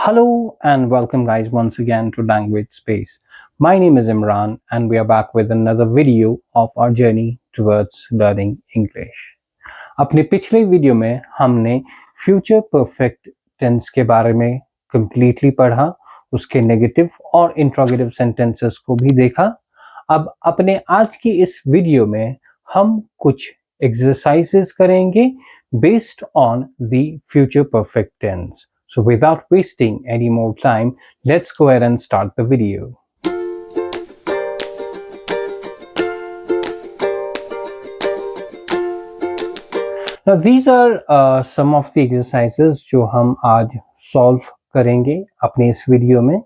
Hello and welcome guys once again to Language Space. My name is Imran and we are back with another video of our journey towards learning English. अपने पिछले video में हमने future perfect tense के बारे में completely पढ़ा, उसके negative और इंट्रोगेटिव सेंटेंसेस को भी देखा। अब अपने आज की इस वीडियो में हम कुछ एक्सरसाइजेस करेंगे based on the future perfect tense. So without wasting any more time, let's go ahead and start the video. Now these are some of the exercises जो हम आज solve करेंगे अपने इस वीडियो में,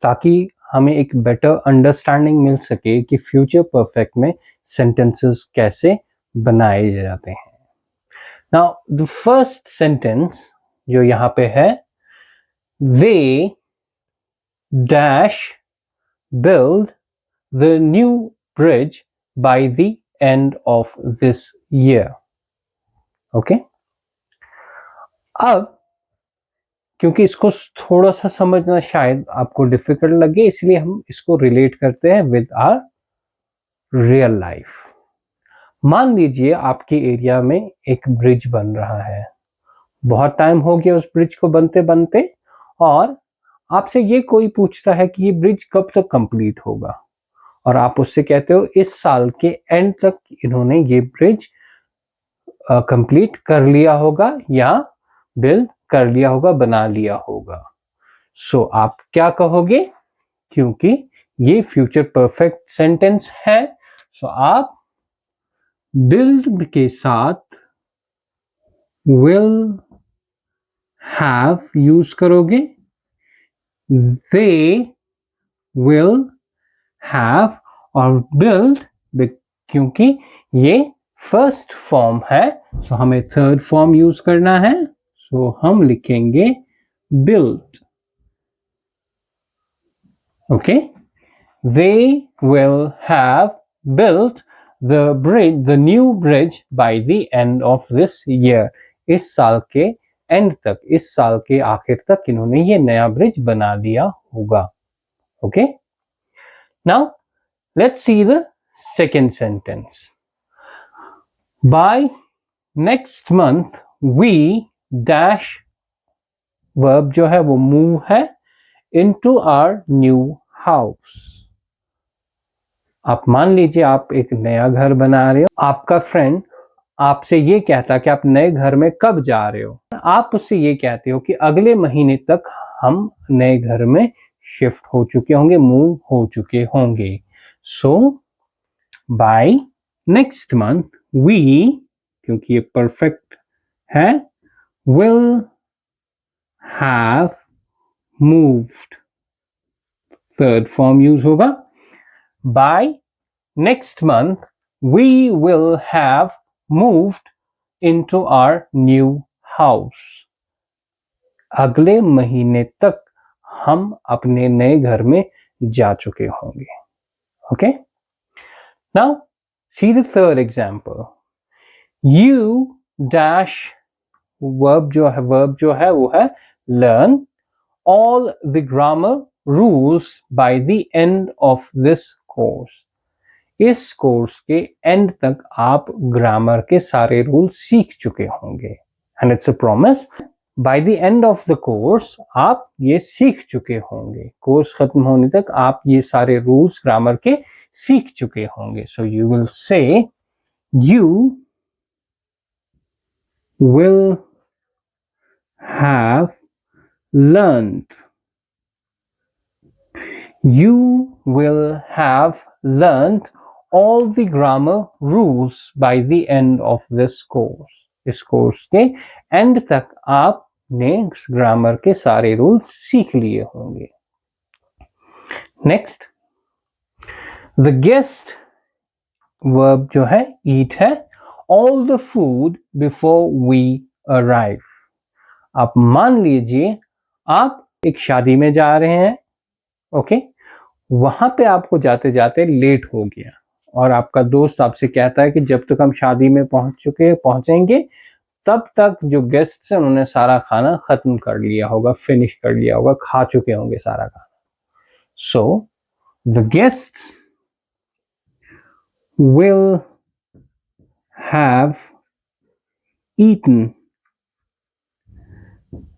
ताकि हमें एक better understanding मिल सके कि future perfect में sentences कैसे बनाए जाते हैं. Now the first sentence जो यहाँ पे है, they dash build the new bridge by the end of this year. Okay अब क्योंकि इसको थोड़ा सा समझना शायद आपको डिफिकल्ट लगे, इसलिए हम इसको रिलेट करते हैं विद आवर रियल लाइफ. मान लीजिए आपके एरिया में एक ब्रिज बन रहा है, बहुत टाइम हो गया उस ब्रिज को बनते बनते, और आपसे ये कोई पूछता है कि ये ब्रिज कब तक कंप्लीट होगा, और आप उससे कहते हो इस साल के एंड तक इन्होंने ये ब्रिज कंप्लीट कर लिया होगा या बिल्ड कर लिया होगा, बना लिया होगा. सो आप क्या कहोगे? क्योंकि ये फ्यूचर परफेक्ट सेंटेंस है, सो आप बिल्ड के साथ विल have यूज करोगे. they will have और build क्योंकि ये फर्स्ट फॉर्म है, सो हमें थर्ड फॉर्म यूज करना है, सो हम लिखेंगे build. Okay, they will have built the bridge, the new bridge by the end of this year. इस साल के एंड तक, इस साल के आखिर तक इन्होंने ये नया ब्रिज बना दिया होगा. Okay, now let's see the second sentence. By next month we dash, verb जो है वो मूव है, इनटू आवर न्यू हाउस. आप मान लीजिए आप एक नया घर बना रहे हो, आपका फ्रेंड आपसे ये कहता कि आप नए घर में कब जा रहे हो, आप उससे ये कहते हो कि अगले महीने तक हम नए घर में शिफ्ट हो चुके होंगे, मूव हो चुके होंगे. So by next month we, क्योंकि ये परफेक्ट है, will have moved. Third form use होगा. By next month we will have moved into our new house. अगले महीने तक हम अपने नए घर में जा चुके होंगे. Okay, now see the third example. you dash, verb जो है वो है learn all the grammar rules by the end of this course. इस कोर्स के एंड तक आप ग्रामर के सारे रूल सीख चुके होंगे. And it's a promise, by the end of the course आप ये सीख चुके होंगे. कोर्स खत्म होने तक आप ये सारे रूल्स ग्रामर के सीख चुके होंगे. So you will say you will have learned. You will have learned all the grammar rules by the end of this course. इस कोर्स के एंड तक आपने ग्रामर के सारे रूल्स सीख लिए होंगे. नेक्स्ट, द गेस्ट, वर्ब जो है ईट है, all the food before we arrive. आप मान लीजिए आप एक शादी में जा रहे हैं, ओके, वहां पे आपको जाते जाते लेट हो गया, और आपका दोस्त आपसे कहता है कि जब तक हम शादी में पहुंचेंगे तब तक जो गेस्ट हैं उन्होंने सारा खाना खत्म कर लिया होगा, फिनिश कर लिया होगा, खा चुके होंगे सारा खाना. So the guests will have eaten.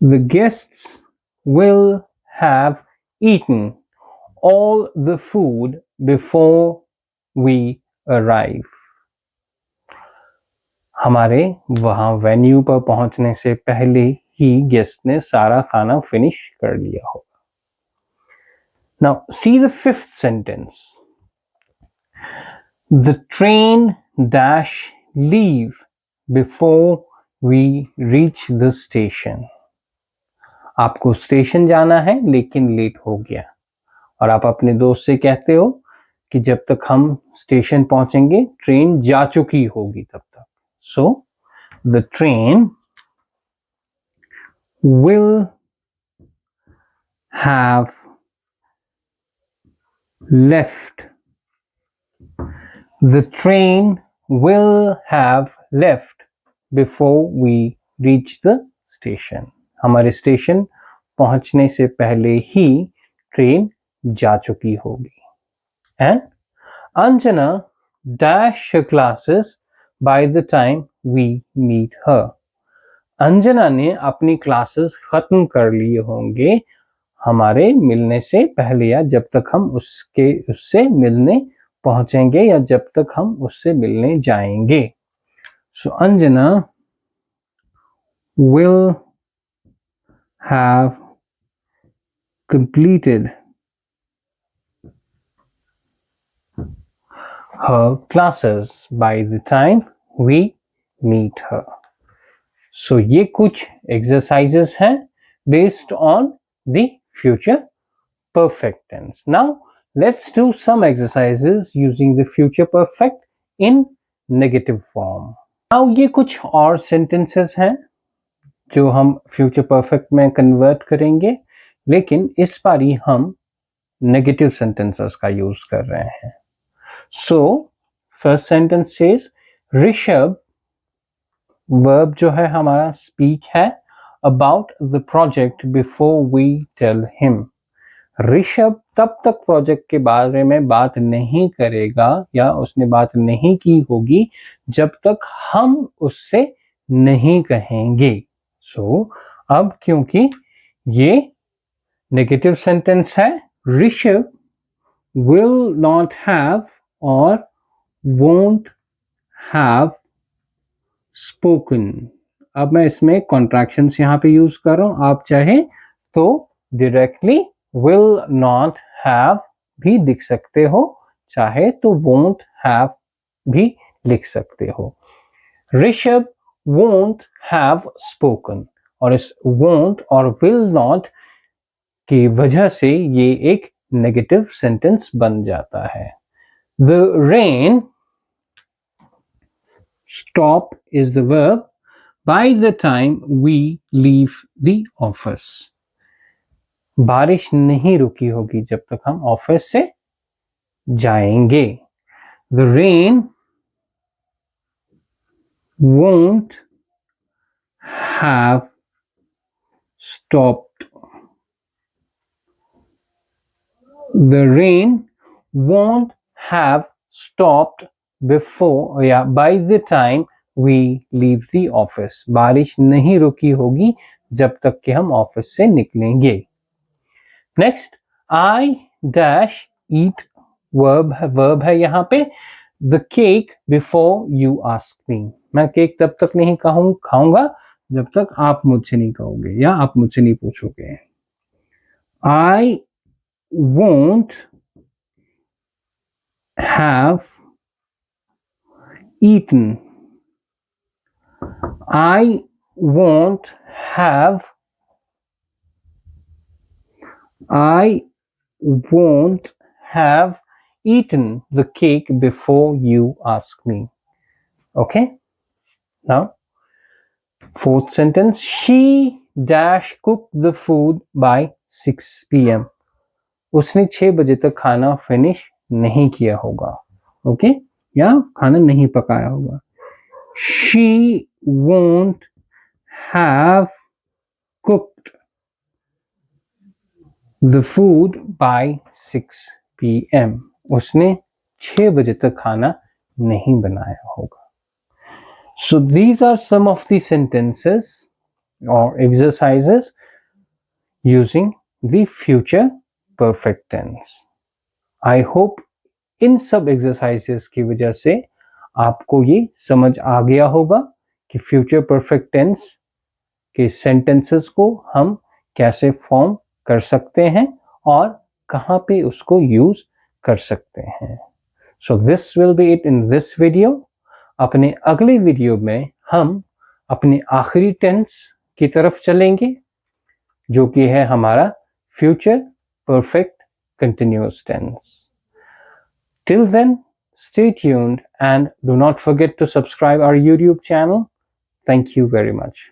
The guests will have eaten all the food before we arrive. हमारे वहां वेन्यू पर पहुंचने से पहले ही गेस्ट ने सारा खाना फिनिश कर लिया होगा. Now see the fifth sentence. The train dash leave before we reach the station. आपको स्टेशन जाना है लेकिन लेट हो गया और आप अपने दोस्त से कहते हो कि जब तक हम स्टेशन पहुंचेंगे ट्रेन जा चुकी होगी तब तक. So the train will have left. The train will have left before we reach the station. हमारे स्टेशन पहुंचने से पहले ही ट्रेन जा चुकी होगी. And Anjana dash her classes by the time we meet her. Anjana ने अपनी क्लासेस खत्म कर लिए होंगे हमारे मिलने से पहले या जब तक हम उससे मिलने पहुंचेंगे या जब तक हम उससे मिलने जाएंगे. सो Anjana will have completed her classes by the time we meet her. So ये कुछ exercises हैं based on the future perfect tense. Now let's do some exercises using the future perfect in negative form. Now ये कुछ और sentences हैं जो हम future perfect में convert करेंगे, लेकिन इस बारी हम negative sentences का use कर रहे हैं. So first sentence says Rishabh, verb जो है हमारा speak है about the project before we tell him. Rishabh तब तक प्रोजेक्ट के बारे में बात नहीं करेगा या उसने बात नहीं की होगी जब तक हम उससे नहीं कहेंगे. सो अब क्योंकि ये नेगेटिव सेंटेंस है, ऋषभ will not have और won't have spoken. अब मैं इसमें कॉन्ट्रैक्शंस यहाँ पे यूज कर रहा हूं. आप चाहे तो डायरेक्टली will not have भी लिख सकते हो, चाहे तो won't have भी लिख सकते हो. ऋषभ won't have spoken और इस won't और will not की वजह से ये एक नेगेटिव सेंटेंस बन जाता है. The rain stop is the verb by the time we leave the office. बारिश नहीं रुकी होगी जब तक हम ऑफिस से जाएंगे. The rain won't have stopped. The rain won't have stopped before by the time we leave the office. बारिश नहीं रुकी होगी जब तक कि हम ऑफिस से निकलेंगे. Next, I dash eat verb है यहाँ पे. The cake before you ask me. मैं केक तब तक नहीं खाऊंगा जब तक आप मुझसे नहीं कहोगे या आप मुझसे नहीं पूछोगे. I won't have eaten. I won't have eaten the cake before you ask me. Okay? Now, fourth sentence. She dash cooked the food by 6 p.m. उसने 6 बजे तक खाना फिनिश नहीं किया होगा. ओके, या खाना नहीं पकाया होगा। She won't have cooked the food by 6 p.m. उसने 6 बजे तक खाना नहीं बनाया होगा। So these are some of the sentences or exercises using the future perfect tense. I hope इन सब एक्सरसाइजेस की वजह से आपको ये समझ आ गया होगा कि फ्यूचर परफेक्ट टेंस के सेंटेंसेस को हम कैसे फॉर्म कर सकते हैं और कहाँ पे उसको यूज कर सकते हैं। So this will be it in this video. अपने अगले वीडियो में हम अपने आखिरी टेंस की तरफ चलेंगे, जो कि है हमारा future perfect continuous tense. Till then, stay tuned and do not forget to subscribe our YouTube channel. Thank you very much.